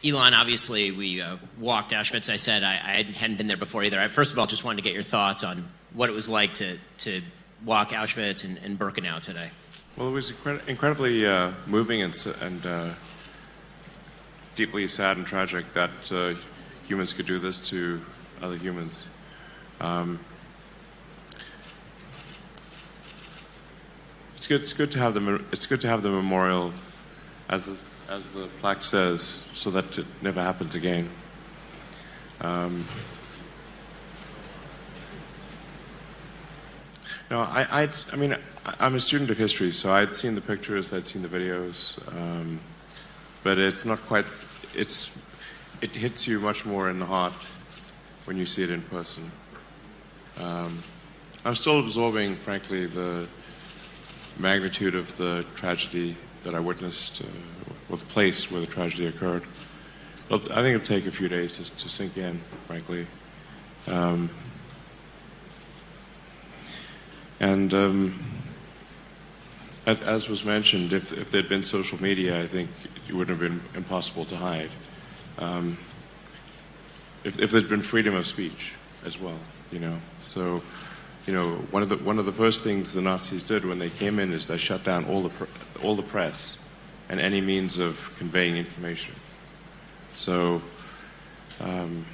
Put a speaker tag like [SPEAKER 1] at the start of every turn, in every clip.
[SPEAKER 1] Elon, obviously, we walked Auschwitz. I said I hadn't been there before either. I, first of all, just wanted to get your thoughts on what it was like to walk Auschwitz and Birkenau today.
[SPEAKER 2] Well, it was incredibly moving and deeply sad and tragic that humans could do this to other humans. It's good to have the memorial, as the plaque says, so that it never happens again. No, I mean, I'm a student of history, so I'd seen the pictures, I'd seen the videos, but it's not quite. It hits you much more in the heart when you see it in person. I'm still absorbing, frankly, the magnitude of the tragedy that I witnessed, or the place where the tragedy occurred. I think it'll take a few days to sink in, frankly. As was mentioned, if there'd been social media, I think it would have been impossible to hide. If there'd been freedom of speech as well, so. One of the first things the Nazis did when they came in is they shut down all the press and any means of conveying information. So, and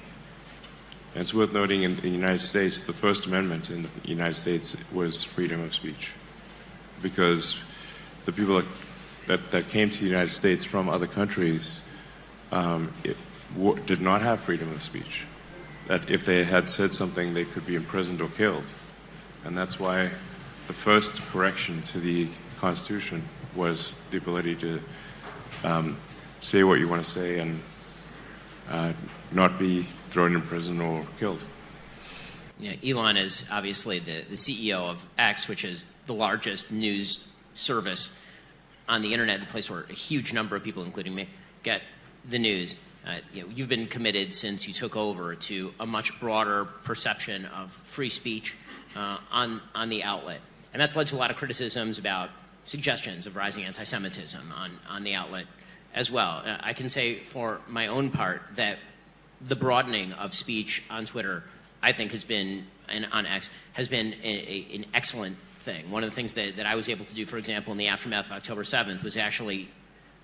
[SPEAKER 2] it's worth noting in the United States, the First Amendment in the United States was freedom of speech, because the people that came to the United States from other countries did not have freedom of speech. That if they had said something, they could be imprisoned or killed. And that's why the first correction to the Constitution was the ability to say what you want to say and not be thrown in prison or killed.
[SPEAKER 1] Yeah, Elon is obviously the CEO of X, which is the largest news service on the internet, the place where a huge number of people, including me, get the news. You've been committed since you took over to a much broader perception of free speech on the outlet. And that's led to a lot of criticisms about suggestions of rising anti-Semitism on the outlet as well. I can say for my own part that the broadening of speech on Twitter, I think, has been, and on X, has been an excellent thing. One of the things that I was able to do, for example, in the aftermath of October 7th, was actually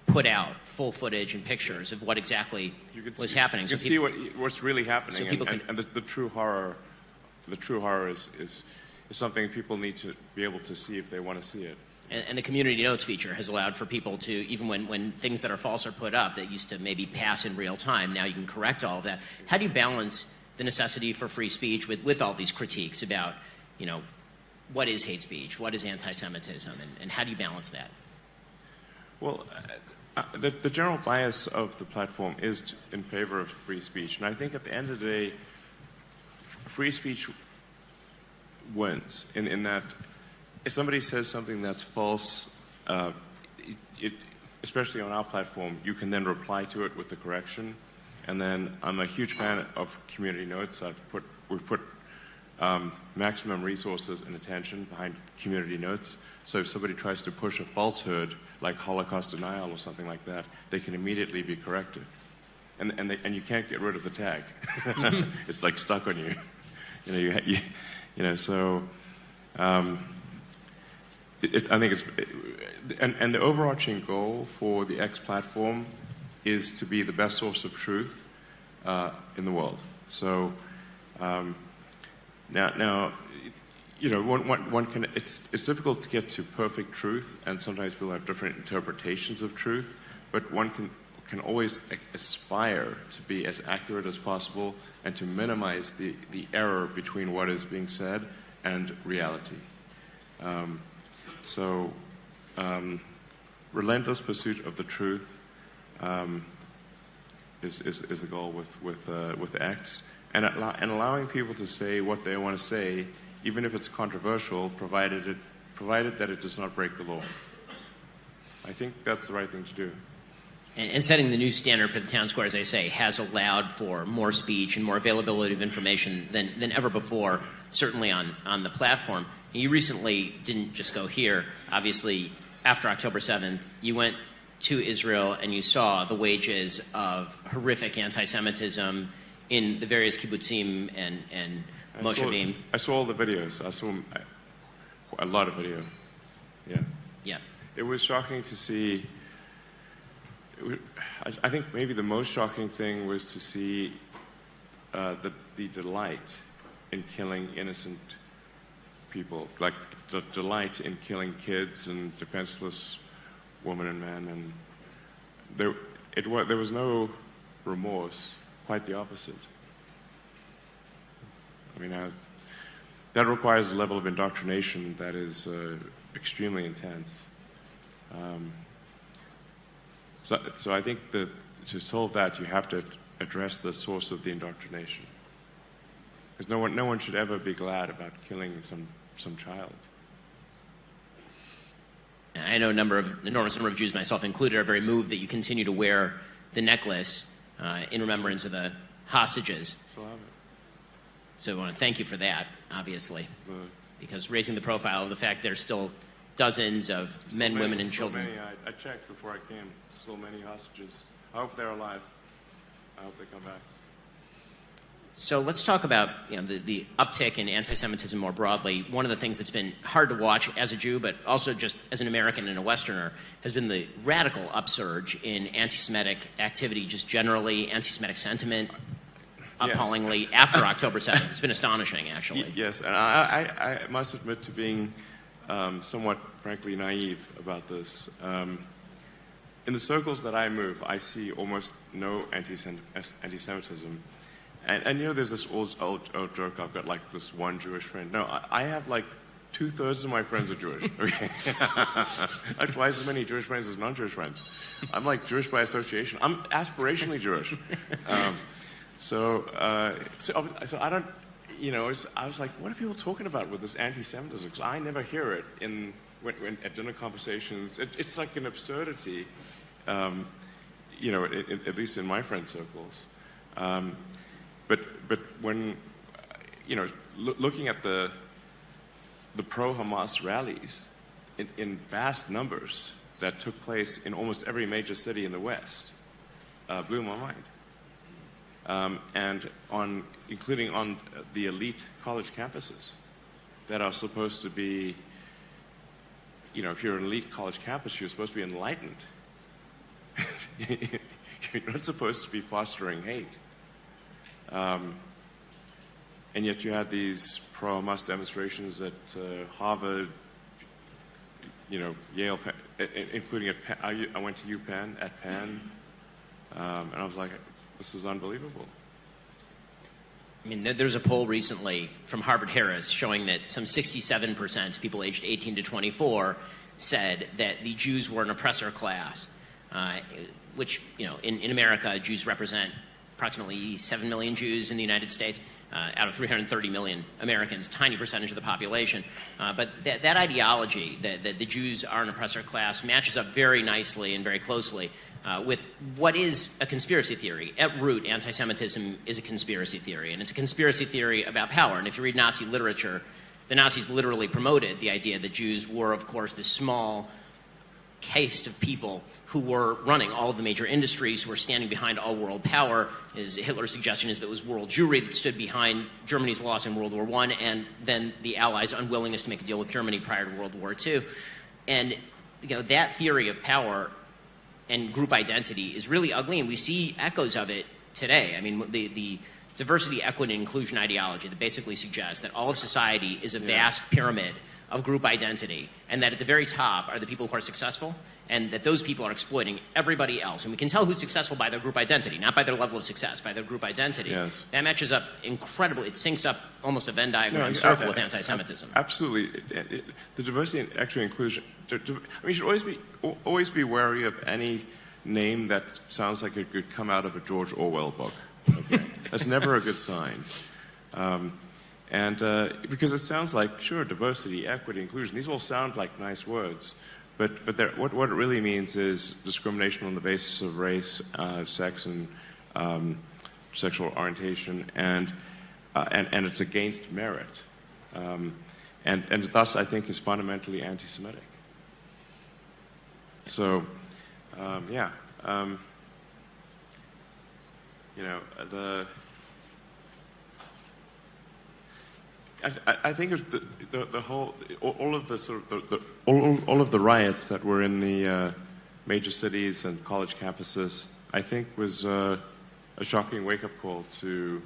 [SPEAKER 1] put out full footage and pictures of what exactly was happening.
[SPEAKER 2] You can see what's really happening, so and the true horror. The true horror is something people need to be able to see if they want to see it.
[SPEAKER 1] And the community notes feature has allowed for people to, even when things that are false are put up that used to maybe pass in real time, now you can correct all of that. How do you balance the necessity for free speech with all these critiques about, what is hate speech, what is anti-Semitism, and how do you balance that?
[SPEAKER 2] Well, the general bias of the platform is in favor of free speech. And I think at the end of the day, free speech wins in that if somebody says something that's false, especially on our platform, you can then reply to it with the correction. And then I'm a huge fan of community notes. We've put maximum resources and attention behind community notes. So if somebody tries to push a falsehood like Holocaust denial or something like that, they can immediately be corrected. And you can't get rid of the tag. It's like stuck on you. So I think it's, and the overarching goal for the X platform is to be the best source of truth in the world. So now one can, it's difficult to get to perfect truth, and sometimes people have different interpretations of truth, but one can always aspire to be as accurate as possible and to minimize the error between what is being said and reality. Relentless pursuit of the truth is the goal with X, and allowing people to say what they want to say, even if it's controversial, provided that it does not break the law. I think that's the right thing to do.
[SPEAKER 1] And setting the new standard for the town square, as I say, has allowed for more speech and more availability of information than ever before, certainly on the platform. You recently didn't just go here. Obviously, after October 7th, you went to Israel and you saw the wages of horrific anti-Semitism in the various kibbutzim and moshavim.
[SPEAKER 2] I saw all the videos. I saw a lot of video. Yeah.
[SPEAKER 1] Yeah.
[SPEAKER 2] It was shocking to see. I think maybe the most shocking thing was to see the delight in killing innocent people, like the delight in killing kids and defenseless women and men, and there was no remorse. Quite the opposite. I mean, that requires a level of indoctrination that is extremely intense. So I think that to solve that, you have to address the source of the indoctrination. Because no one should ever be glad about killing some child.
[SPEAKER 1] I know enormous number of Jews, myself included, are very moved that you continue to wear the necklace in remembrance of the hostages.
[SPEAKER 2] Still have it.
[SPEAKER 1] So I want to thank you for that, obviously, because raising the profile of the fact there's still dozens of men, women, and children.
[SPEAKER 2] Many. I checked before I came. So many hostages. I hope they're alive. I hope they come back.
[SPEAKER 1] So let's talk about the uptick in anti-Semitism more broadly. One of the things that's been hard to watch as a Jew, but also just as an American and a Westerner, has been the radical upsurge in anti-Semitic activity, just generally anti-Semitic sentiment, appallingly, after October 7th. It's been astonishing, actually.
[SPEAKER 2] Yes, and I must admit to being somewhat, frankly, naive about this. In the circles that I move, I see almost no anti-Semitism. And there's this old joke, I've got like this one Jewish friend. No, I have like 2/3 of my friends are Jewish. Okay, I have twice as many Jewish friends as non-Jewish friends. I'm like Jewish by association. I'm aspirationally Jewish. So I don't, I was like, what are people talking about with this anti-Semitism? Because I never hear it when at dinner conversations. It's like an absurdity, at least in my friend circles. But when, looking at the pro-Hamas rallies in vast numbers that took place in almost every major city in the West, blew my mind. And including on the elite college campuses that are supposed to be, if you're an elite college campus, you're supposed to be enlightened. You're not supposed to be fostering hate. And yet you had these pro-Hamas demonstrations at Harvard, Yale, including at Penn. I went to UPenn, at Penn, and I was like, this is unbelievable.
[SPEAKER 1] I mean, there's a poll recently from Harvard-Harris showing that some 67% of people aged 18 to 24 said that the Jews were an oppressor class, which, in America, Jews represent approximately 7 million Jews in the United States out of 330 million Americans, tiny percentage of the population. But that ideology, that the Jews are an oppressor class, matches up very nicely and very closely with what is a conspiracy theory. At root, anti-Semitism is a conspiracy theory, and it's a conspiracy theory about power. And if you read Nazi literature, the Nazis literally promoted the idea that Jews were, of course, this small caste of people who were running all of the major industries, who were standing behind all world power. Hitler's suggestion is that it was world Jewry that stood behind Germany's loss in World War I, and then the Allies' unwillingness to make a deal with Germany prior to World War II. And that theory of power and group identity is really ugly, and we see echoes of it today. I mean, the diversity, equity, and inclusion ideology that basically suggests that all of society is a vast pyramid of group identity, and that at the very top are the people who are successful, and that those people are exploiting everybody else. And we can tell who's successful by their group identity, not by their level of success, by their group identity.
[SPEAKER 2] Yes.
[SPEAKER 1] That matches up incredibly. It syncs up almost a Venn diagram circle with anti-Semitism.
[SPEAKER 2] Absolutely. The diversity and equity and inclusion, you should always be wary of any name that sounds like it could come out of a George Orwell book. Okay? That's never a good sign. Because it sounds like, sure, diversity, equity, inclusion, these all sound like nice words, but what it really means is discrimination on the basis of race, sex, and sexual orientation, and it's against merit, and thus I think is fundamentally anti-Semitic. So Yeah. You know, I think the whole, all of the sort of all of the riots that were in the major cities and college campuses, I think was a shocking wake-up call to,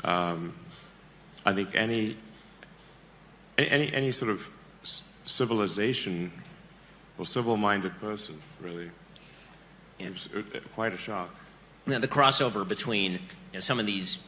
[SPEAKER 2] I think any sort of civilization or civil-minded person, really.
[SPEAKER 1] Yeah.
[SPEAKER 2] It was quite a shock.
[SPEAKER 1] Now, the crossover between some of these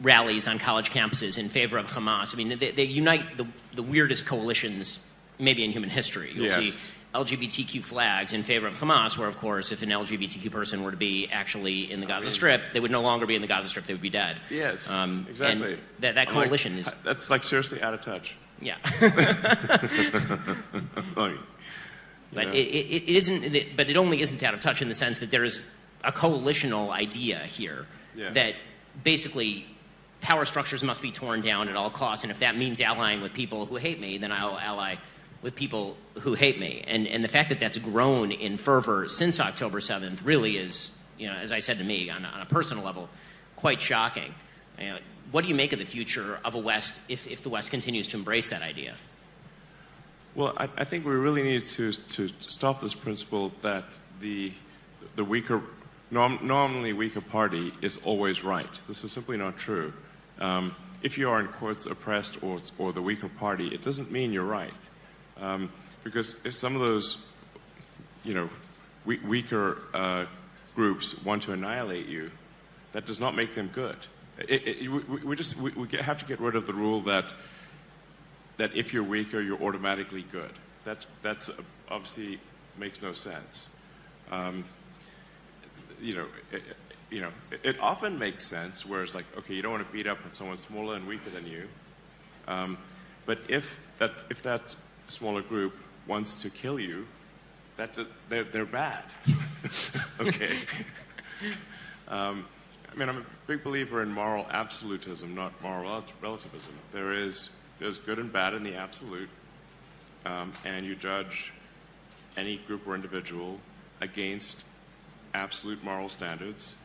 [SPEAKER 1] rallies on college campuses in favor of Hamas, I mean, they unite the weirdest coalitions maybe in human history. You'll see LGBTQ flags in favor of Hamas, where, of course, if an LGBTQ person were to be actually in the Gaza Strip, they would no longer be in the Gaza Strip, they would be dead.
[SPEAKER 2] Yes, exactly.
[SPEAKER 1] And that coalition is...
[SPEAKER 2] That's like seriously out of touch.
[SPEAKER 1] Yeah.
[SPEAKER 2] But
[SPEAKER 1] it isn't. But it only isn't out of touch in the sense that there is a coalitional idea here that basically power structures must be torn down at all costs, and if that means allying with people who hate me, then I'll ally with people who hate me. And the fact that that's grown in fervor since October 7th really is, as I said to me on a personal level, quite shocking. What do you make of the future of a West if the West continues to embrace that idea?
[SPEAKER 2] Well, I think we really need to stop this principle that the weaker, normally weaker party is always right. This is simply not true. If you are in quotes oppressed or the weaker party, it doesn't mean you're right. Because if some of those, weaker groups want to annihilate you, that does not make them good. We have to get rid of the rule that if you're weaker, you're automatically good. That's obviously makes no sense. It often makes sense where it's like, okay, you don't want to beat up on someone smaller and weaker than you. But if that smaller group wants to kill you, they're bad. Okay. I'm a big believer in moral absolutism, not moral relativism. There's good and bad in the absolute, and you judge any group or individual against absolute moral standards,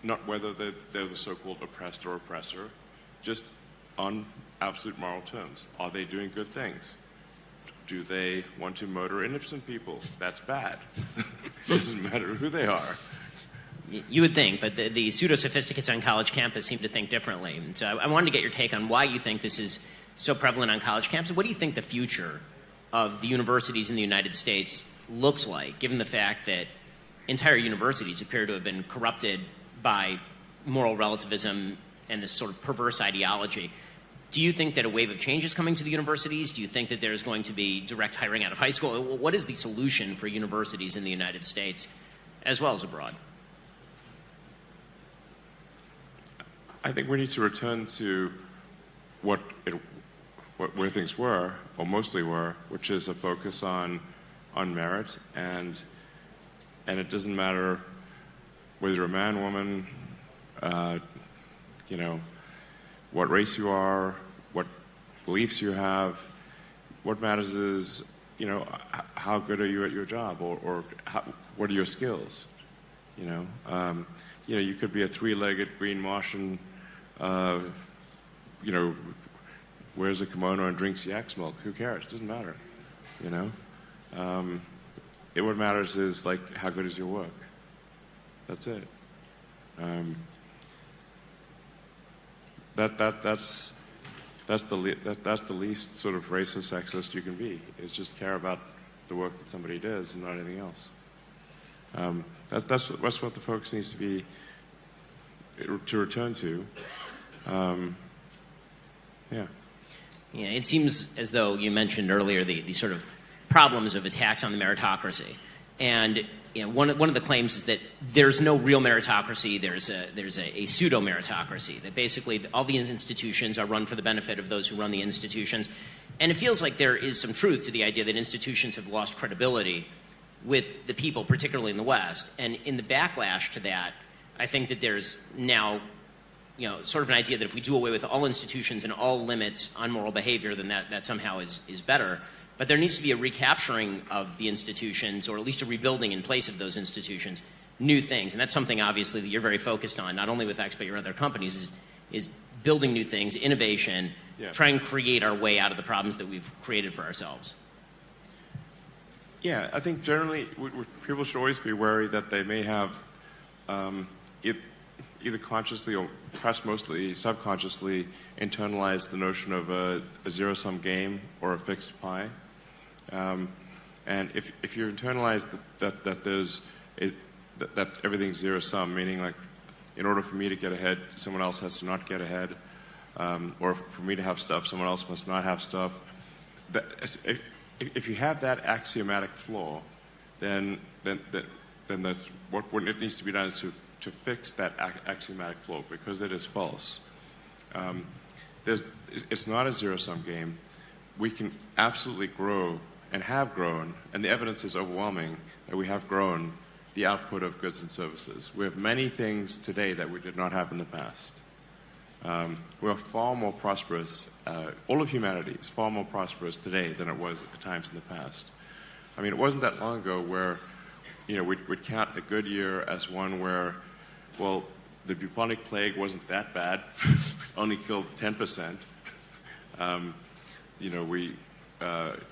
[SPEAKER 2] not whether they're the so-called oppressed or oppressor, just on absolute moral terms. Are they doing good things? Do they want to murder innocent people? That's bad. Doesn't matter who they are.
[SPEAKER 1] You would think, but the pseudo-sophisticates on college campus seem to think differently. And so I wanted to get your take on why you think this is so prevalent on college campuses. What do you think the future of the universities in the United States looks like, given the fact that entire universities appear to have been corrupted by moral relativism and this sort of perverse ideology? Do you think that a wave of change is coming to the universities? Do you think that there's going to be direct hiring out of high school? What is the solution for universities in the United States as well as abroad?
[SPEAKER 2] I think we need to return to where things were, or mostly were, which is a focus on merit, and it doesn't matter whether you're a man, woman, what race you are, what beliefs you have. What matters is, how good are you at your job, or what are your skills? You could be a three-legged green Martian, wears a kimono and drinks yak's milk. Who cares? It doesn't matter, what matters is, like, how good is your work? That's it. That's the least sort of racist, sexist you can be. Is just care about the work that somebody does and not anything else. That's what the focus needs to be, to return to.
[SPEAKER 1] Yeah, it seems as though you mentioned earlier the sort of problems of attacks on the meritocracy, and one of the claims is that there's no real meritocracy. There's a pseudo meritocracy, that basically all the institutions are run for the benefit of those who run the institutions, and it feels like there is some truth to the idea that institutions have lost credibility with the people, particularly in the West. And in the backlash to that, I think that there's now sort of an idea that if we do away with all institutions and all limits on moral behavior, then that somehow is better. But there needs to be a recapturing of the institutions, or at least a rebuilding in place of those institutions, new things. And that's something, obviously, that you're very focused on, not only with X, but your other companies, is building new things, innovation, try and create our way out of the problems that we've created for ourselves.
[SPEAKER 2] Yeah, I think generally people should always be wary that they may have either consciously or perhaps mostly subconsciously internalized the notion of a zero-sum game or a fixed pie. And if you internalize that everything's zero-sum, meaning like in order for me to get ahead, someone else has to not get ahead, or for me to have stuff, someone else must not have stuff. If you have that axiomatic flaw, then that's what it needs to be done is to fix that axiomatic flaw, because it is false. It's not a zero-sum game. We can absolutely grow and have grown, and the evidence is overwhelming that we have grown the output of goods and services. We have many things today that we did not have in the past. We are far more prosperous. All of humanity is far more prosperous today than it was at times in the past. I mean, it wasn't that long ago where, we'd count a good year as one where, well, the bubonic plague wasn't that bad, only killed 10%.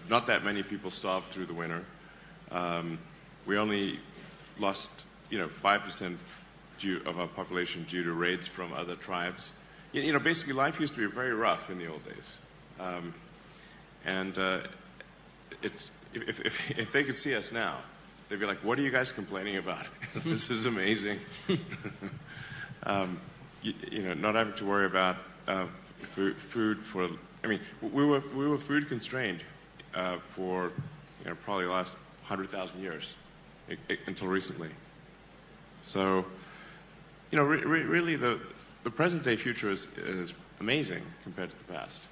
[SPEAKER 2] Not that many people starved through the winter. We only lost, 5% of our population due to raids from other tribes. Basically life used to be very rough in the old days. If they could see us now, they'd be like, what are you guys complaining about? This is amazing. Not having to worry about food for, we were food constrained for, probably the last 100,000 years until recently. So, really the present day future is amazing compared to the past.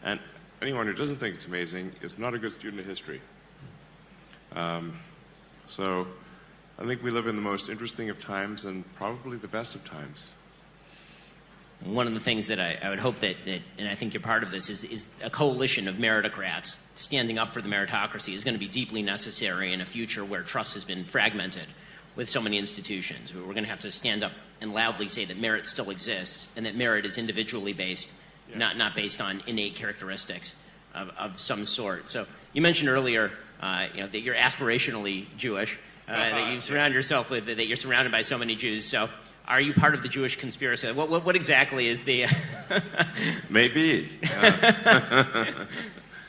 [SPEAKER 2] And anyone who doesn't think it's amazing is not a good student of history. So I think we live in the most interesting of times and probably the best of times.
[SPEAKER 1] One of the things that I would hope that, and I think you're part of this, is a coalition of meritocrats standing up for the meritocracy is going to be deeply necessary in a future where trust has been fragmented with so many institutions. We're going to have to stand up and loudly say that merit still exists and that merit is individually based, not based on innate characteristics of some sort. So you mentioned earlier that you're aspirationally Jewish, that you surround yourself with, that you're surrounded by so many Jews. So are you part of the Jewish conspiracy? What exactly is the...
[SPEAKER 2] Maybe.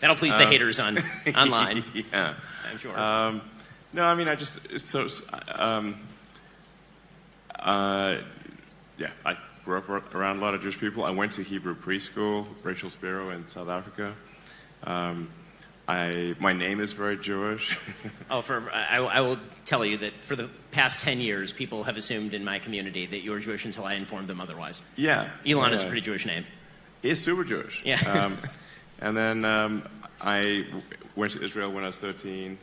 [SPEAKER 1] That'll please the haters online.
[SPEAKER 2] Yeah.
[SPEAKER 1] I'm sure.
[SPEAKER 2] No, I grew up around a lot of Jewish people. I went to Hebrew preschool, Rachel Spiro in South Africa. My name is very Jewish.
[SPEAKER 1] I will tell you that for the past 10 years, people have assumed in my community that you were Jewish until I informed them otherwise.
[SPEAKER 2] Yeah.
[SPEAKER 1] Elon is a pretty Jewish name.
[SPEAKER 2] He's super Jewish.
[SPEAKER 1] Yeah.
[SPEAKER 2] And then I went to Israel when I was 13.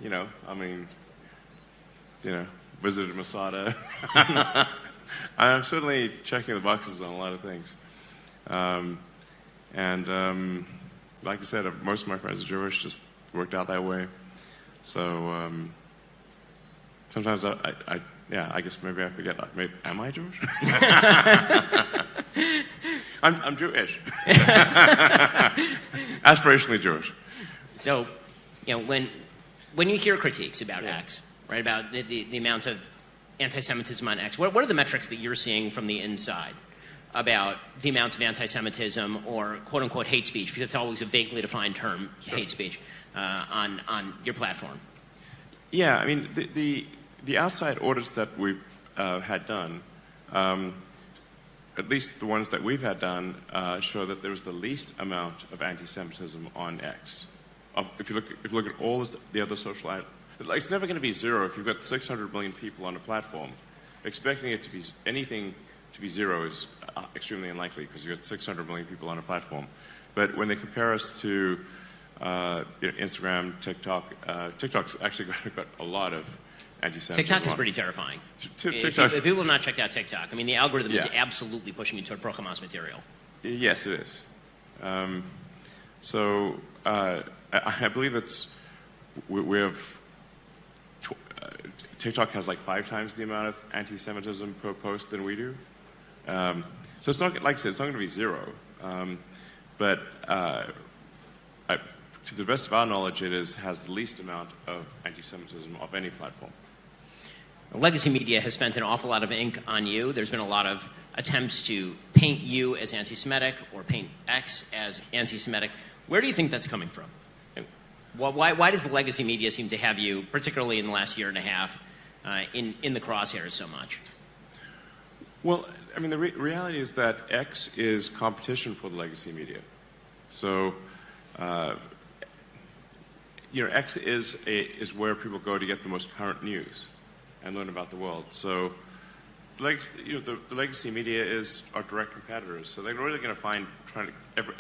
[SPEAKER 2] Visited Masada. I'm certainly checking the boxes on a lot of things. Like I said, most of my friends are Jewish, just worked out that way. So sometimes I guess maybe I forget. Am I Jewish? I'm Jewish. Aspirationally Jewish.
[SPEAKER 1] So, when you hear critiques about X, right, about the amount of anti-Semitism on X, what are the metrics that you're seeing from the inside about the amount of anti-Semitism or quote-unquote hate speech, because it's always a vaguely defined term, hate speech, on your platform?
[SPEAKER 2] Yeah, the outside audits that we've had done, at least the ones that we've had done, show that there's the least amount of anti-Semitism on X. If you look at all the other social items, it's never going to be zero. If you've got 600 million people on a platform, expecting it to be anything to be zero is extremely unlikely because you've got 600 million people on a platform. But when they compare us to Instagram, TikTok, TikTok's actually got a lot of anti-Semitism.
[SPEAKER 1] TikTok is pretty terrifying. If people have not checked out TikTok, the algorithm is absolutely pushing you toward pro-Hamas material.
[SPEAKER 2] Yes, it is. I believe it's we have TikTok has like 5 times the amount of anti-Semitism per post than we do. So it's not, like I said, it's not going to be zero. But to the best of our knowledge, it has the least amount of anti-Semitism of any platform.
[SPEAKER 1] Legacy media has spent an awful lot of ink on you. There's been a lot of attempts to paint you as anti-Semitic or paint X as anti-Semitic. Where do you think that's coming from? Why does the legacy media seem to have you, particularly in the last year and a half, in the crosshairs so much?
[SPEAKER 2] Well, I mean, the reality is that X is competition for the legacy media. So, X is where people go to get the most current news and learn about the world. So, the legacy media are direct competitors. So they're really going to find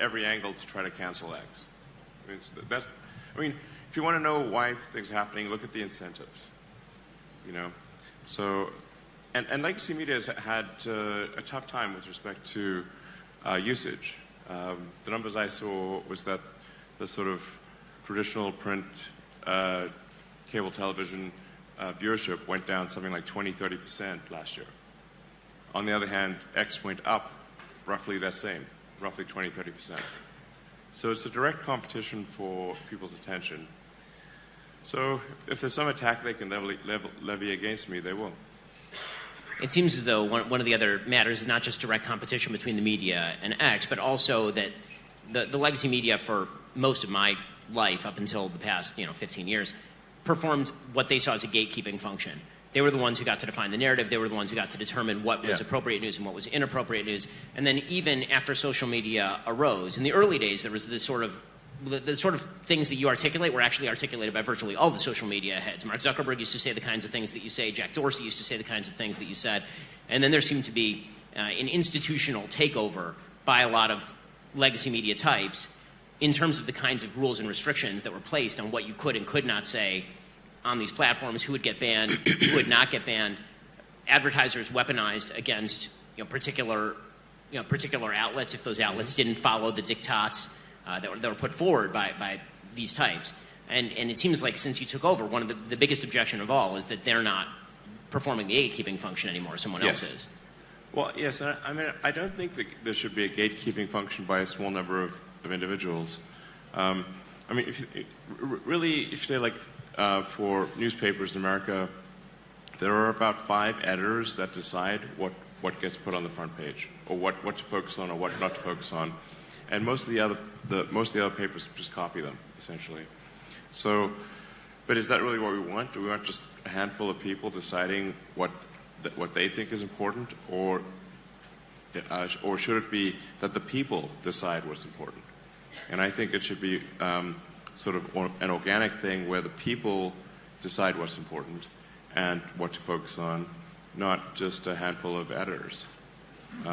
[SPEAKER 2] every angle to try to cancel X. I mean, if you want to know why things are happening, look at the incentives. So, and legacy media has had a tough time with respect to usage. The numbers I saw was that the sort of traditional print cable television viewership went down something like 20-30% last year. On the other hand, X went up roughly that same, roughly 20-30%. So it's a direct competition for people's attention. So if there's some attack they can levy against me, they will.
[SPEAKER 1] It seems as though one of the other matters is not just direct competition between the media and X, but also that the legacy media for most of my life, up until the past 15 years, performed what they saw as a gatekeeping function. They were the ones who got to define the narrative. They were the ones who got to determine what was appropriate news and what was inappropriate news. And then even after social media arose, in the early days, there was this sort of the sort of things that you articulate were actually articulated by virtually all the social media heads. Mark Zuckerberg used to say the kinds of things that you say. Jack Dorsey used to say the kinds of things that you said. And then there seemed to be an institutional takeover by a lot of legacy media types in terms of the kinds of rules and restrictions that were placed on what you could and could not say on these platforms, who would get banned, who would not get banned. Advertisers weaponized against particular outlets if those outlets didn't follow the diktats that were put forward by these types. And it seems like since you took over, one of the biggest objection of all is that they're not performing the gatekeeping function anymore. Someone else is. Well,
[SPEAKER 2] yes. I mean, I don't think that there should be a gatekeeping function by a small number of individuals. I mean, if you say like for newspapers in America, there are about 5 editors that decide what gets put on the front page, or what to focus on or what not to focus on, and most of the other papers just copy them essentially. So, but is that really what we want? Do we want just a handful of people deciding what they think is important, or should it be that the people decide what's important? And I think it should be sort of an organic thing where the people decide what's important and what to focus on, not just a handful of editors. They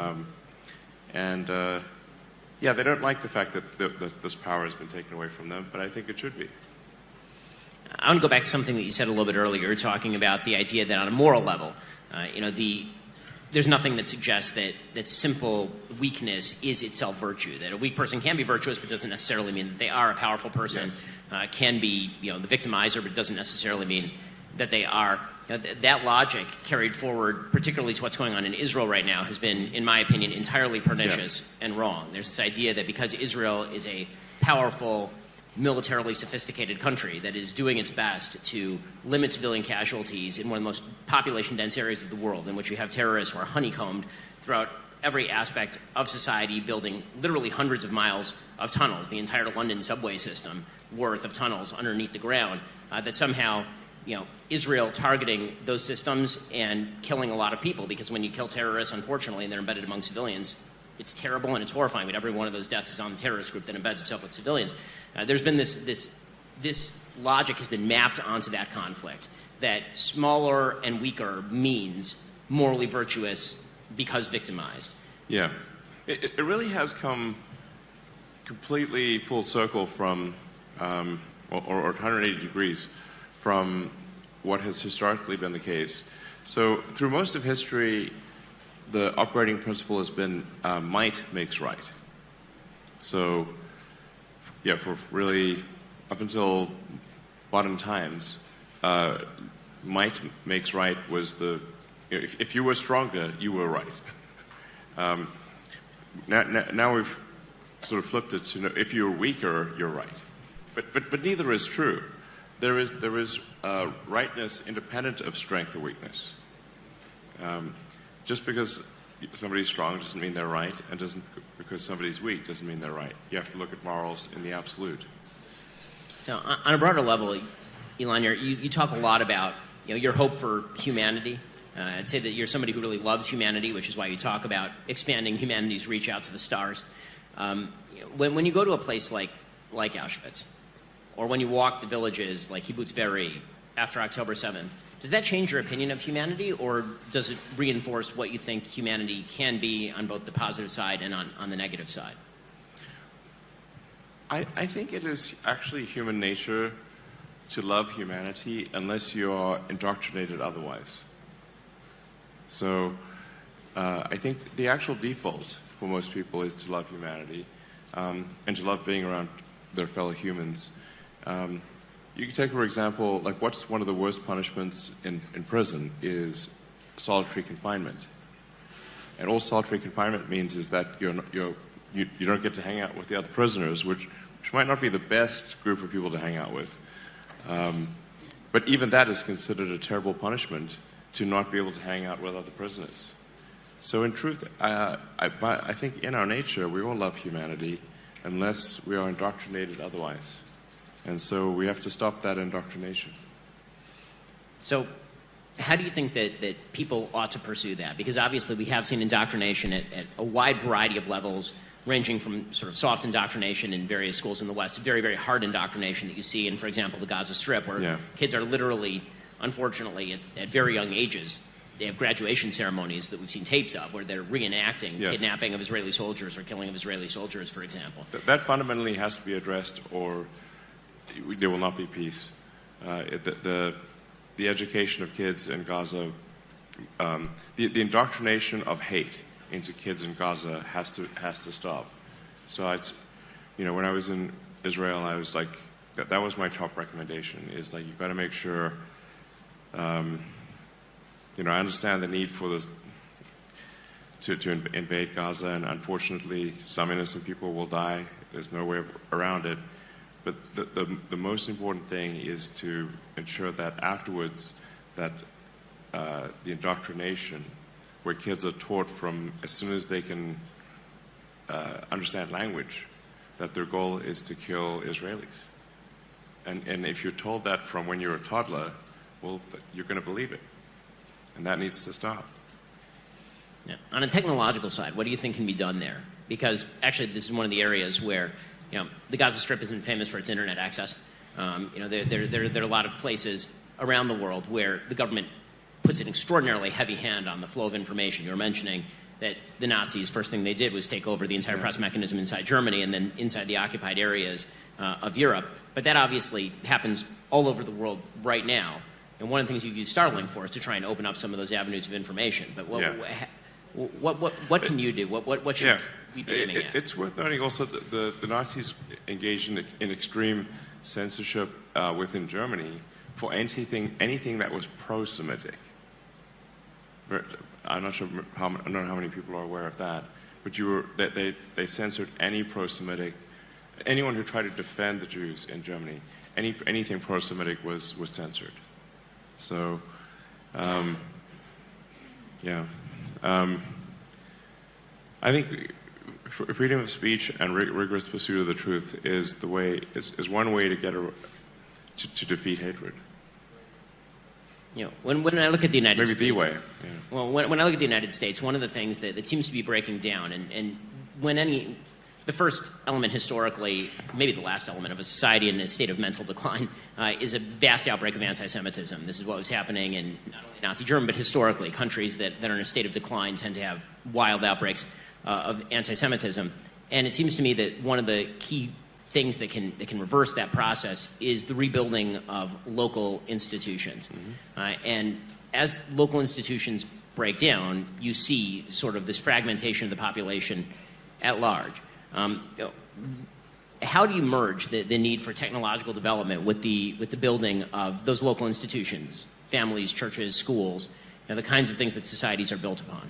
[SPEAKER 2] don't like the fact that this power has been taken away from them, but I think it should be.
[SPEAKER 1] I want to go back to something that you said a little bit earlier, talking about the idea that on a moral level, there's nothing that suggests that simple weakness is itself virtue. That a weak person can be virtuous, but doesn't necessarily mean that they are. A powerful person can be, the victimizer, but doesn't necessarily mean that they are. That logic carried forward, particularly to what's going on in Israel right now, has been, in my opinion, entirely pernicious and wrong. There's this idea that because Israel is a powerful, militarily sophisticated country that is doing its best to limit civilian casualties in one of the most population-dense areas of the world, in which you have terrorists who are honeycombed throughout every aspect of society, building literally hundreds of miles of tunnels, the entire London subway system worth of tunnels underneath the ground, that somehow, Israel targeting those systems and killing a lot of people, because when you kill terrorists, unfortunately, and they're embedded among civilians, it's terrible and it's horrifying, but every one of those deaths is on the terrorist group that embeds itself with civilians. There's been this logic has been mapped onto that conflict, that smaller and weaker means morally virtuous because victimized.
[SPEAKER 2] Yeah. It really has come completely full circle from, or 180 degrees from what has historically been the case. So through most of history, the operating principle has been might makes right. So, for really up until modern times, might makes right was if you were stronger, you were right. Now we've sort of flipped it to if you're weaker, you're right. But neither is true. There is rightness independent of strength or weakness. Just because somebody's strong doesn't mean they're right, and because somebody's weak doesn't mean they're right. You have to look at morals in the absolute.
[SPEAKER 1] So on a broader level, Elon, you talk a lot about your hope for humanity. I'd say that you're somebody who really loves humanity, which is why you talk about expanding humanity's reach out to the stars. When you go to a place like Auschwitz, or when you walk the villages like Kibbutz Be'eri after October 7th, does that change your opinion of humanity, or does it reinforce what you think humanity can be on both the positive side and on the negative side?
[SPEAKER 2] I think it is actually human nature to love humanity unless you are indoctrinated otherwise. So I think the actual default for most people is to love humanity and to love being around their fellow humans. You can take, for example, like what's one of the worst punishments in prison is solitary confinement. And all solitary confinement means is that you don't get to hang out with the other prisoners, which might not be the best group of people to hang out with. But even that is considered a terrible punishment, to not be able to hang out with other prisoners. So in truth, I think in our nature, we all love humanity unless we are indoctrinated otherwise. And so we have to stop that indoctrination.
[SPEAKER 1] So how do you think that people ought to pursue that? Because obviously we have seen indoctrination at a wide variety of levels, ranging from sort of soft indoctrination in various schools in the West to very, very hard indoctrination that you see in, for example, the Gaza Strip, where kids are literally, unfortunately, at very young ages, they have graduation ceremonies that we've seen tapes of where they're reenacting kidnapping of Israeli soldiers or killing of Israeli soldiers, for example.
[SPEAKER 2] That fundamentally has to be addressed, or there will not be peace. The education of kids in Gaza, the indoctrination of hate into kids in Gaza has to stop. So when I was in Israel, I was like, that was my top recommendation, is like, you've got to make sure, I understand the need for this to invade Gaza, and unfortunately some innocent people will die. There's no way around it. But the most important thing is to ensure that afterwards that the indoctrination, where kids are taught from as soon as they can understand language, that their goal is to kill Israelis. And if you're told that from when you're a toddler, well, you're going to believe it. And that needs to stop.
[SPEAKER 1] Yeah. On a technological side, what do you think can be done there? Because actually this is one of the areas where the Gaza Strip isn't famous for its internet access. There are a lot of places around the world where the government puts an extraordinarily heavy hand on the flow of information. You were mentioning that the Nazis, first thing they did was take over the entire press mechanism inside Germany and then inside the occupied areas of Europe. But that obviously happens all over the world right now. And one of the things you've used Starlink for is to try and open up some of those avenues of information. But what can you do? What should we be aiming at?
[SPEAKER 2] It's worth noting also that the Nazis engaged in extreme censorship within Germany for anything that was pro-Semitic. I'm not sure I don't know how many people are aware of that, but they censored any pro-Semitic, anyone who tried to defend the Jews in Germany. Anything pro-Semitic was censored. So, I think freedom of speech and rigorous pursuit of the truth is one way to get to defeat hatred.
[SPEAKER 1] When I look at the United States,
[SPEAKER 2] maybe the way. Yeah.
[SPEAKER 1] Well, when I look at the United States, one of the things that seems to be breaking down, and the first element historically, maybe the last element of a society in a state of mental decline, is a vast outbreak of anti-Semitism. This is what was happening in not only Nazi Germany, but historically, countries that are in a state of decline tend to have wild outbreaks of anti-Semitism. And it seems to me that one of the key things that can reverse that process is the rebuilding of local institutions. Mm-hmm. And as local institutions break down, you see sort of this fragmentation of the population at large. how do you merge the need for technological development with the building of those local institutions, families, churches, schools, the kinds of things that societies are built upon?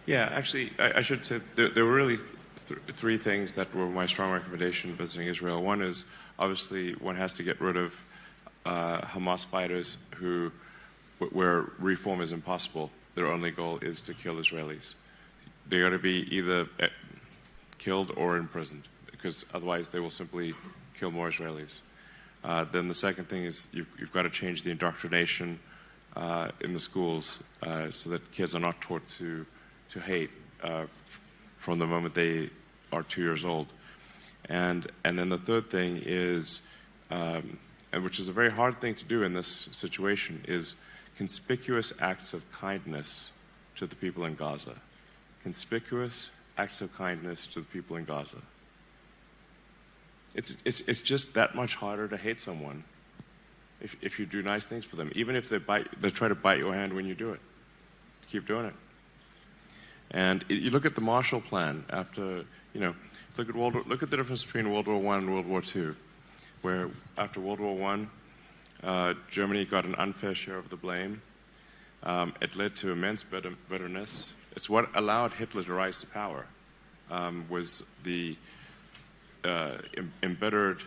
[SPEAKER 2] Yeah, actually, I should say there were really three things that were my strong recommendation visiting Israel. One is, obviously, one has to get rid of Hamas fighters where reform is impossible. Their only goal is to kill Israelis. They ought to be either killed or imprisoned, because otherwise they will simply kill more Israelis. Then the second thing is you've got to change the indoctrination in the schools so that kids are not taught to hate from the moment they are 2 years old. And then the third thing is, and which is a very hard thing to do in this situation, is conspicuous acts of kindness to the people in Gaza. Conspicuous acts of kindness to the people in Gaza. It's just that much harder to hate someone if you do nice things for them, even if they try to bite your hand when you do it. Keep doing it. And you look at the Marshall Plan after, look at the difference between World War I and World War II, where after World War I, Germany got an unfair share of the blame. It led to immense bitterness. It's what allowed Hitler to rise to power, was the embittered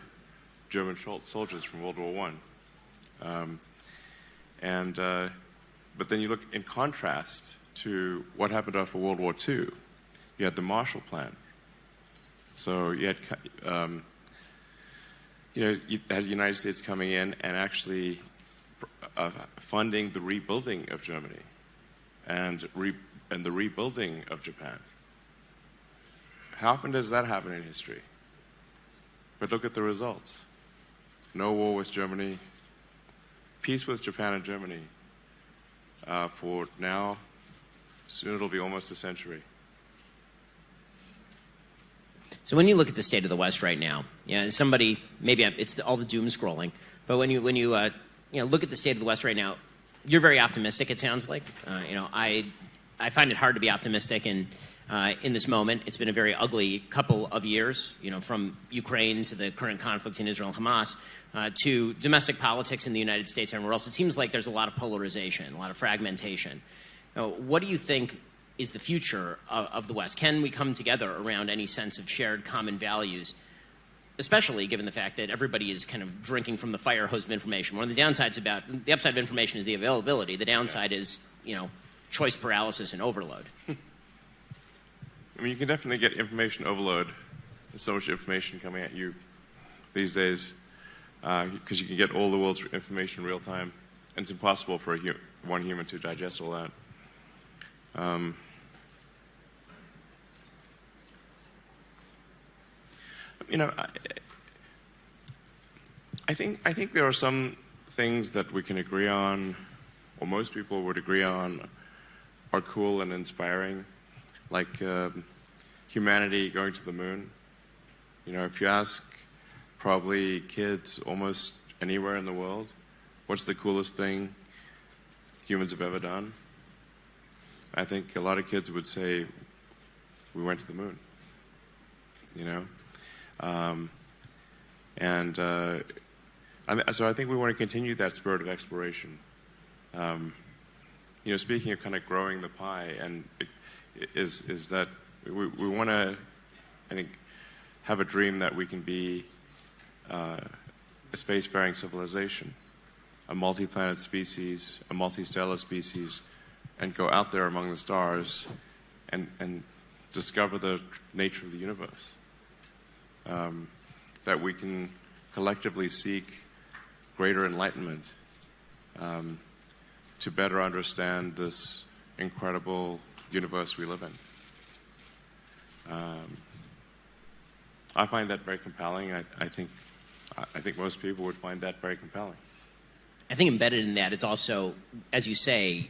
[SPEAKER 2] German soldiers from World War I. But then you look in contrast to what happened after World War II. You had the Marshall Plan. So you had, you had the United States coming in and actually funding the rebuilding of Germany and the rebuilding of Japan. How often does that happen in history? But look at the results. No war with Germany. Peace with Japan and Germany for now. Soon it'll be almost a century.
[SPEAKER 1] So when you look at the state of the West right now, somebody, maybe it's all the doom scrolling, but when you look at the state of the West right now, you're very optimistic, it sounds like. I find it hard to be optimistic in this moment. It's been a very ugly couple of years, from Ukraine to the current conflict in Israel and Hamas, to domestic politics in the United States and everywhere else. It seems like there's a lot of polarization, a lot of fragmentation. What do you think is the future of the West? Can we come together around any sense of shared common values, especially given the fact that everybody is kind of drinking from the fire hose of information? One of the downsides the upside of information is the availability. The downside is, choice paralysis and overload.
[SPEAKER 2] I mean, you can definitely get information overload. There's so much information coming at you these days because you can get all the world's information in real time, and it's impossible for one human to digest all that. I think there are some things that we can agree on, or most people would agree on, are cool and inspiring, like humanity going to the moon. If you ask probably kids almost anywhere in the world, what's the coolest thing humans have ever done? I think a lot of kids would say, we went to the moon, so I think we want to continue that spirit of exploration. Speaking of kind of growing the pie, and is that we want to, I think, have a dream that we can be a spacefaring civilization, a multi-planet species, a multi-stellar species, and go out there among the stars and discover the nature of the universe. That we can collectively seek greater enlightenment to better understand this incredible universe we live in. I find that very compelling. I think most people would find that very compelling.
[SPEAKER 1] I think embedded in that is also, as you say,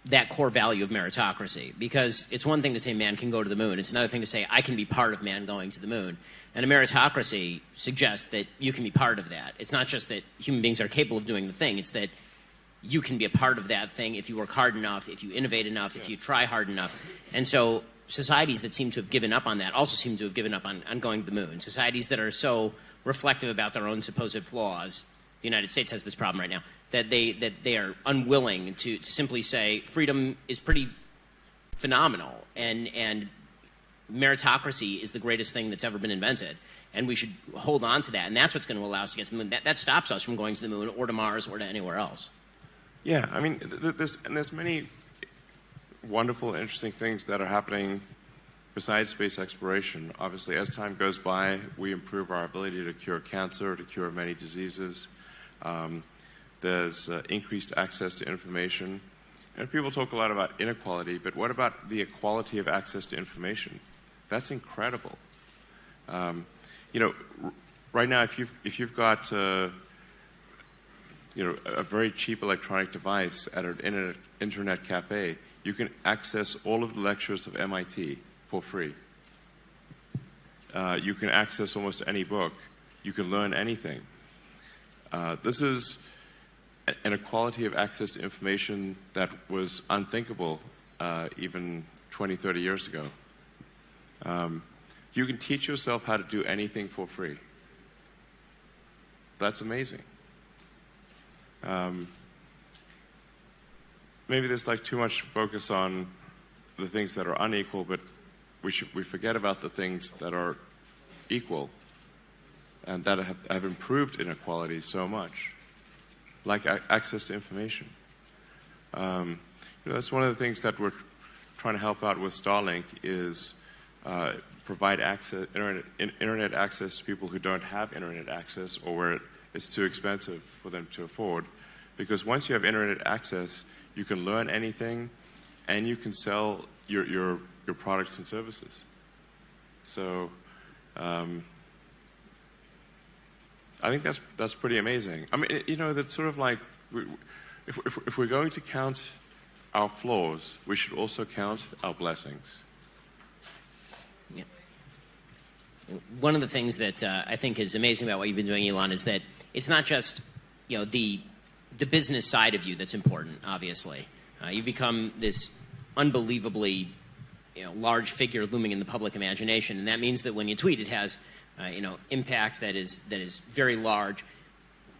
[SPEAKER 1] that core value of meritocracy, because it's one thing to say man can go to the moon. It's another thing to say I can be part of man going to the moon. And a meritocracy suggests that you can be part of that. It's not just that human beings are capable of doing the thing. It's that you can be a part of that thing if you work hard enough, if you innovate enough, if you try hard enough. And so societies that seem to have given up on that also seem to have given up on going to the moon. Societies that are so reflective about their own supposed flaws, the United States has this problem right now, that they are unwilling to simply say freedom is pretty phenomenal and meritocracy is the greatest thing that's ever been invented, and we should hold on to that, and that's what's going to allow us to get to the moon. That stops us from going to the moon or to Mars or to anywhere else.
[SPEAKER 2] Yeah, I mean, there's many wonderful, interesting things that are happening besides space exploration. Obviously, as time goes by, we improve our ability to cure cancer, to cure many diseases. There's increased access to information. And people talk a lot about inequality, but what about the equality of access to information? That's incredible. You know, right now, if you've got you know, a very cheap electronic device at an internet cafe, you can access all of the lectures of MIT for free. You can access almost any book. You can learn anything. This is an equality of access to information that was unthinkable even 20, 30 years ago. You can teach yourself how to do anything for free. That's amazing. Maybe there's like too much focus on the things that are unequal, but we forget about the things that are equal and that have improved inequality so much, like access to information. You know, that's one of the things that we're trying to help out with Starlink is provide access, internet access to people who don't have internet access or where it's too expensive for them to afford. Because once you have internet access, you can learn anything, and you can sell your products and services. So I think that's pretty amazing. I mean, you know, that's sort of like if we're going to count our flaws, we should also count our blessings.
[SPEAKER 1] Yeah. One of the things that I think is amazing about what you've been doing, Elon, is that it's not just, you know, the business side of you that's important, obviously. You've become this unbelievably, you know, large figure looming in the public imagination, and that means that when you tweet, it has, you know, impact that is very large.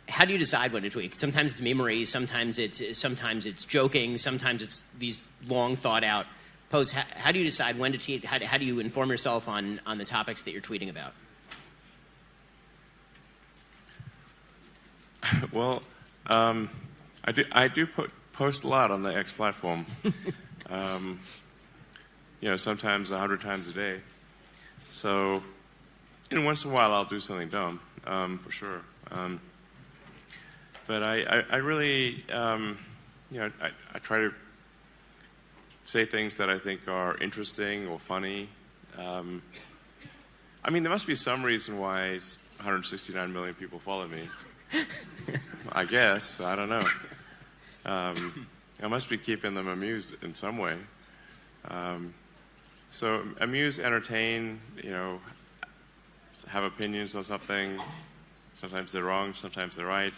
[SPEAKER 1] How do you decide when to tweet? Sometimes it's memory, sometimes it's joking, sometimes it's these long thought out posts. How do you decide when to tweet? How do you inform yourself on the topics that you're tweeting about?
[SPEAKER 2] Well, I do post a lot on the X platform. You know, sometimes 100 times a day. So, you know, once in a while I'll do something dumb, for sure. But I really, you know, I try to say things that I think are interesting or funny. I mean, there must be some reason why 169 million people follow me. I guess. I don't know. I must be keeping them amused in some way. So amuse, entertain, you know, have opinions on something. Sometimes they're wrong, sometimes they're right.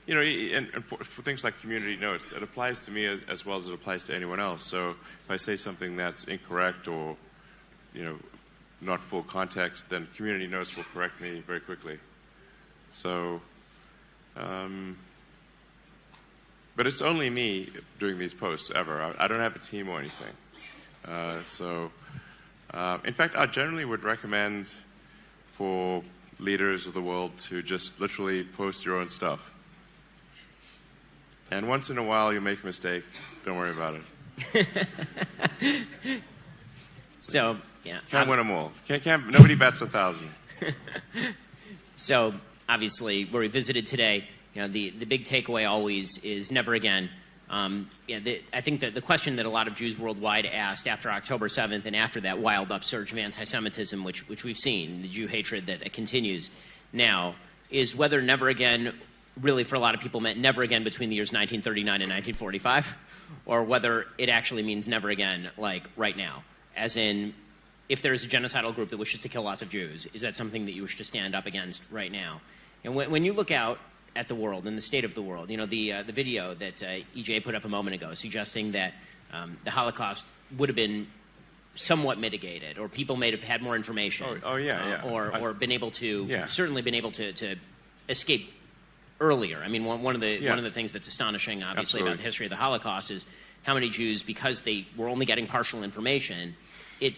[SPEAKER 2] You know, and for things like community notes, it applies to me as well as it applies to anyone else. So if I say something that's incorrect or, you know, not full context, then community notes will correct me very quickly. So, but it's only me doing these posts ever. I don't have a team or anything. In fact, I generally would recommend for leaders of the world to just literally post your own stuff. And once in a while you make a mistake, don't worry about it.
[SPEAKER 1] So, yeah.
[SPEAKER 2] Can't win them all. Nobody bats 1,000.
[SPEAKER 1] So, obviously, where we visited today, you know, the big takeaway always is never again. Yeah, I think that the question that a lot of Jews worldwide asked after October 7th and after that wild upsurge of anti-Semitism, which we've seen, the Jew hatred that continues now, is whether never again really for a lot of people meant never again between the years 1939 and 1945, or whether it actually means never again, like right now. As in, if there is a genocidal group that wishes to kill lots of Jews, is that something that you wish to stand up against right now? And when you look out at the world and the state of the world. You know, the video that EJ put up a moment ago suggesting that the Holocaust would have been somewhat mitigated, or people may have had more information. Or been able to, certainly been able to escape earlier. I mean, one of the things that's astonishing, obviously, about the history of the Holocaust is how many Jews, because they were only getting partial information, it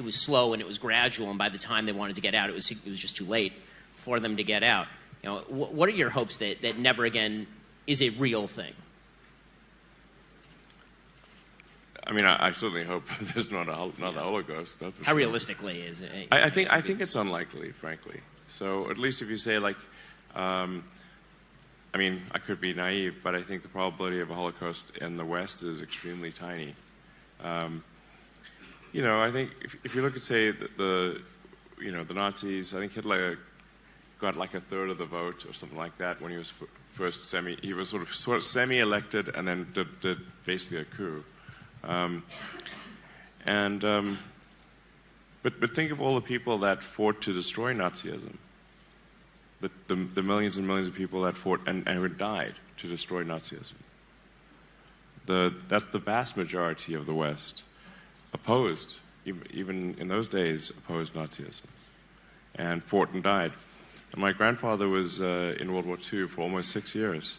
[SPEAKER 1] was slow and it was gradual, and by the time they wanted to get out, it was just too late for them to get out. You know, what are your hopes that never again is a real thing?
[SPEAKER 2] I mean, I certainly hope there's not another Holocaust. That's for
[SPEAKER 1] How
[SPEAKER 2] sure.
[SPEAKER 1] realistically is it?
[SPEAKER 2] I think it's unlikely, frankly. So at least if you say, like, I mean, I could be naive, but I think the probability of a Holocaust in the West is extremely tiny. You know, I think if you look at, say, the Nazis, I think Hitler got like a third of the vote or something like that when he was he was sort of semi-elected and then did basically a coup. But think of all the people that fought to destroy Nazism. The millions and millions of people that fought and who died to destroy Nazism. That's the vast majority of the West opposed, even in those days, opposed Nazism and fought and died. And my grandfather was in World War II for almost 6 years.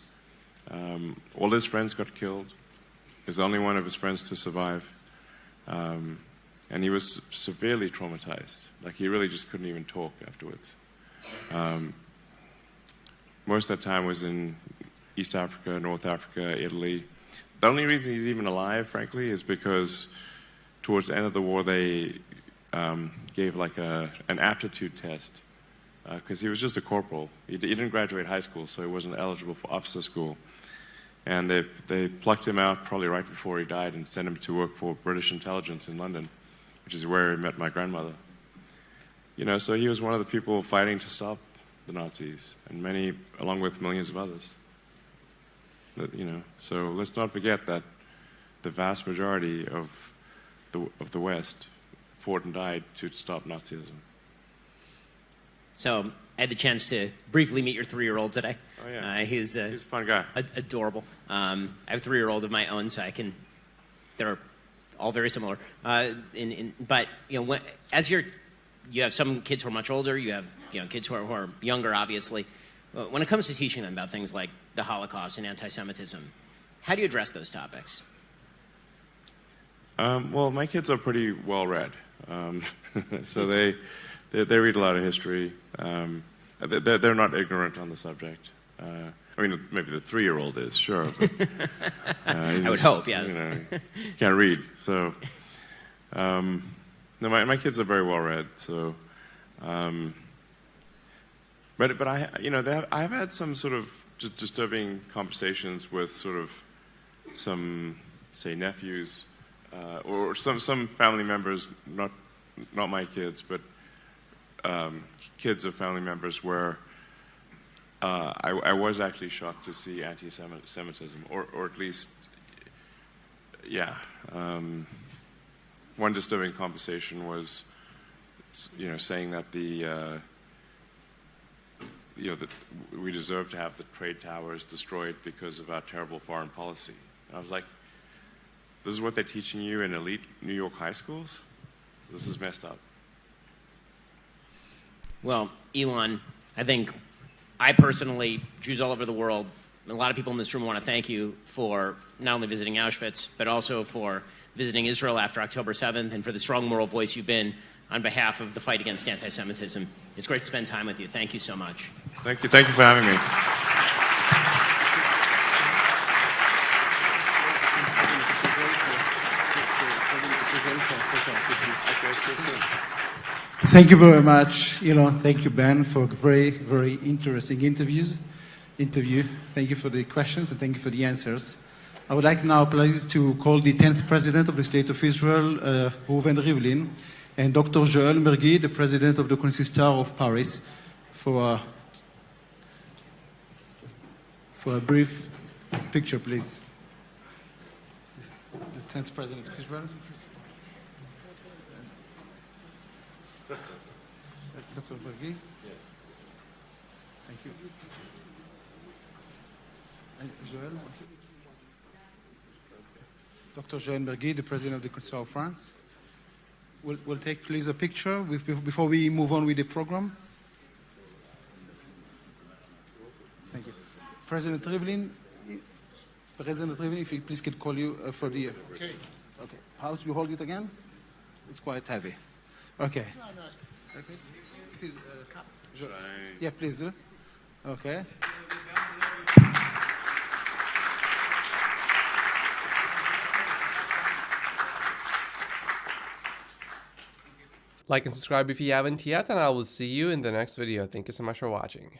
[SPEAKER 2] All his friends got killed. He was the only one of his friends to survive. And he was severely traumatized. Like, he really just couldn't even talk afterwards. Most of that time was in East Africa, North Africa, Italy. The only reason he's even alive, frankly, is because towards the end of the war they gave like an aptitude test, because he was just a corporal. He didn't graduate high school, so he wasn't eligible for officer school. And they plucked him out probably right before he died and sent him to work for British intelligence in London, which is where he met my grandmother. You know, so he was one of the people fighting to stop the Nazis, and many, along with millions of others. You know, so let's not forget that the vast majority of the West fought and died to stop Nazism.
[SPEAKER 1] So I had the chance to briefly meet your 3-year-old today.
[SPEAKER 2] Oh yeah,
[SPEAKER 1] he's
[SPEAKER 2] a fun guy.
[SPEAKER 1] Adorable. I have a 3-year-old of my own, so they're all very similar. But you know, you have some kids who are much older. You have kids who are younger, obviously. When it comes to teaching them about things like the Holocaust and anti-Semitism, how do you address those topics?
[SPEAKER 2] Well, my kids are pretty well read, so they read a lot of history. They're not ignorant on the subject. I mean, maybe the 3-year-old is, sure. But,
[SPEAKER 1] I would hope, yes.
[SPEAKER 2] You know, can't read, so. No, my kids are very well read, so. But I've had some sort of disturbing conversations with sort of some, say, nephews, or some family members, not my kids, but kids of family members, where I was actually shocked to see anti-Semitism, or at least, yeah. One disturbing conversation was, saying that that we deserve to have the trade towers destroyed because of our terrible foreign policy. And I was like, this is what they're teaching you in elite New York high schools? This is messed up.
[SPEAKER 1] Well, Elon, I think I personally, Jews all over the world, and a lot of people in this room want to thank you for not only visiting Auschwitz, but also for visiting Israel after October 7th, and for the strong moral voice you've been on behalf of the fight against anti-Semitism. It's great to spend time with you. Thank you so much.
[SPEAKER 2] Thank you. Thank you for having me.
[SPEAKER 3] Thank you very much, Elon. Thank you, Ben, for a very, very interesting interview. Thank you for the questions and thank you for the answers. I would like now, please, to call the 10th President of the State of Israel, Reuven Rivlin, and Dr. Joel Mergui, the President of the Consistoire of Paris, for a brief picture, please. The 10th President of Israel. Dr. Mergui. Thank you. Joël, Dr. Joël Berguet, the President of the Council of France. We'll take, please, a picture before we move on with the program. Thank you. President Rivlin, if we please could call you for the... Okay. Okay. House, we hold it again? It's quite heavy. Okay. Okay. Please, yeah, please do. Okay.
[SPEAKER 4] Like and subscribe if you haven't yet, and I will see you in the next video. Thank you so much for watching.